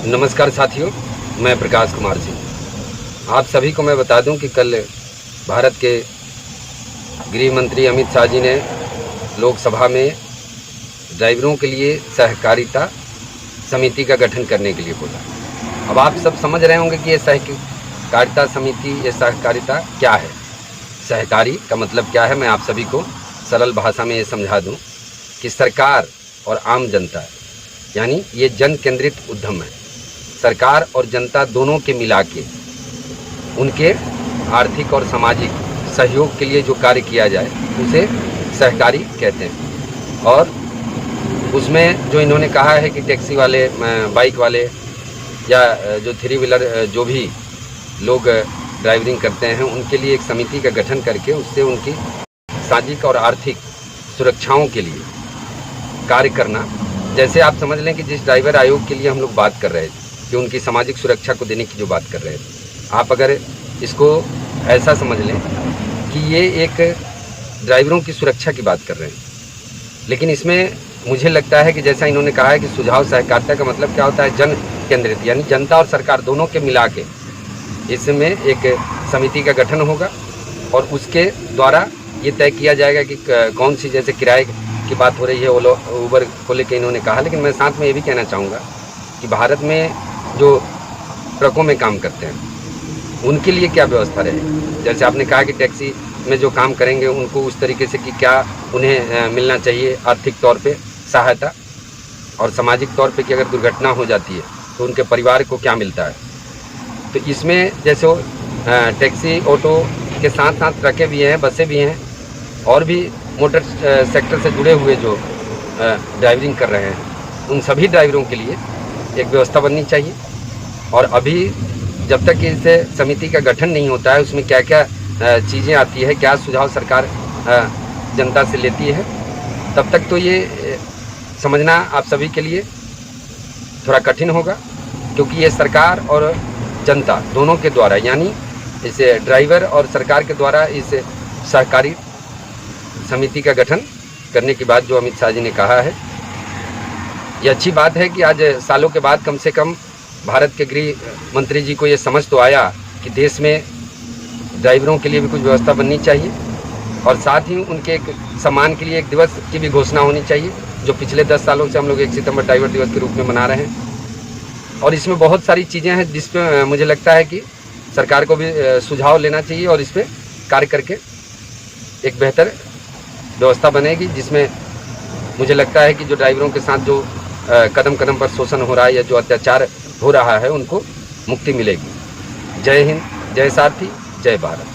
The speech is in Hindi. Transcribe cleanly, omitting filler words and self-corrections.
नमस्कार साथियों, मैं प्रकाश कुमार सिंह। आप सभी को मैं बता दूं कि कल भारत के गृह मंत्री अमित शाह जी ने लोकसभा में ड्राइवरों के लिए सहकारिता समिति का गठन करने के लिए बोला। अब आप सब समझ रहे होंगे कि ये सहकारिता समिति, ये सहकारिता क्या है, सहकारी का मतलब क्या है। मैं आप सभी को सरल भाषा में ये समझा दूं कि सरकार और आम जनता, यानी ये जन केंद्रित उद्यम है। सरकार और जनता दोनों के मिला के उनके आर्थिक और सामाजिक सहयोग के लिए जो कार्य किया जाए उसे सहकारी कहते हैं। और उसमें जो इन्होंने कहा है कि टैक्सी वाले, बाइक वाले या जो थ्री व्हीलर जो भी लोग ड्राइवरिंग करते हैं उनके लिए एक समिति का गठन करके उससे उनकी सामाजिक और आर्थिक सुरक्षाओं के लिए कार्य करना। जैसे आप समझ लें कि जिस ड्राइवर आयोग के लिए हम लोग बात कर रहे थे कि उनकी सामाजिक सुरक्षा को देने की जो बात कर रहे थे, आप अगर इसको ऐसा समझ लें कि ये एक ड्राइवरों की सुरक्षा की बात कर रहे हैं। लेकिन इसमें मुझे लगता है कि जैसा इन्होंने कहा है कि सुझाव सहकारिता का मतलब क्या होता है, जन केंद्रित, यानी जनता और सरकार दोनों के मिला के इसमें एक समिति का गठन होगा और उसके द्वारा ये तय किया जाएगा कि कौन सी, जैसे किराए की बात हो रही है उबर को लेकर इन्होंने कहा। लेकिन मैं साथ में ये भी कहना चाहूँगा कि भारत में जो ट्रकों में काम करते हैं उनके लिए क्या व्यवस्था रहे। जैसे आपने कहा कि टैक्सी में जो काम करेंगे उनको उस तरीके से कि क्या उन्हें मिलना चाहिए आर्थिक तौर पे सहायता, और सामाजिक तौर पे कि अगर दुर्घटना हो जाती है तो उनके परिवार को क्या मिलता है। तो इसमें जैसे टैक्सी, ऑटो के साथ साथ ट्रकें भी हैं, बसें भी हैं और भी मोटर सेक्टर से जुड़े हुए जो ड्राइवरिंग कर रहे हैं उन सभी ड्राइवरों के लिए एक व्यवस्था बननी चाहिए। और अभी जब तक इस समिति का गठन नहीं होता है उसमें क्या क्या चीज़ें आती है, क्या सुझाव सरकार जनता से लेती है, तब तक तो ये समझना आप सभी के लिए थोड़ा कठिन होगा, क्योंकि ये सरकार और जनता दोनों के द्वारा, यानी इस ड्राइवर और सरकार के द्वारा इस सहकारी समिति का गठन करने की बात जो अमित शाह जी ने कहा है, ये अच्छी बात है कि आज सालों के बाद कम से कम भारत के गृह मंत्री जी को ये समझ तो आया कि देश में ड्राइवरों के लिए भी कुछ व्यवस्था बननी चाहिए और साथ ही उनके एक सम्मान के लिए एक दिवस की भी घोषणा होनी चाहिए, जो पिछले 10 सालों से हम लोग 1 सितंबर ड्राइवर दिवस के रूप में मना रहे हैं। और इसमें बहुत सारी चीज़ें हैं जिस पर मुझे लगता है कि सरकार को भी सुझाव लेना चाहिए और इस पर कार्य करके एक बेहतर व्यवस्था बनेगी, जिसमें मुझे लगता है कि जो ड्राइवरों के साथ जो कदम कदम पर शोषण हो रहा है या जो अत्याचार हो रहा है उनको मुक्ति मिलेगी। जय हिंद, जय सारथी, जय भारत।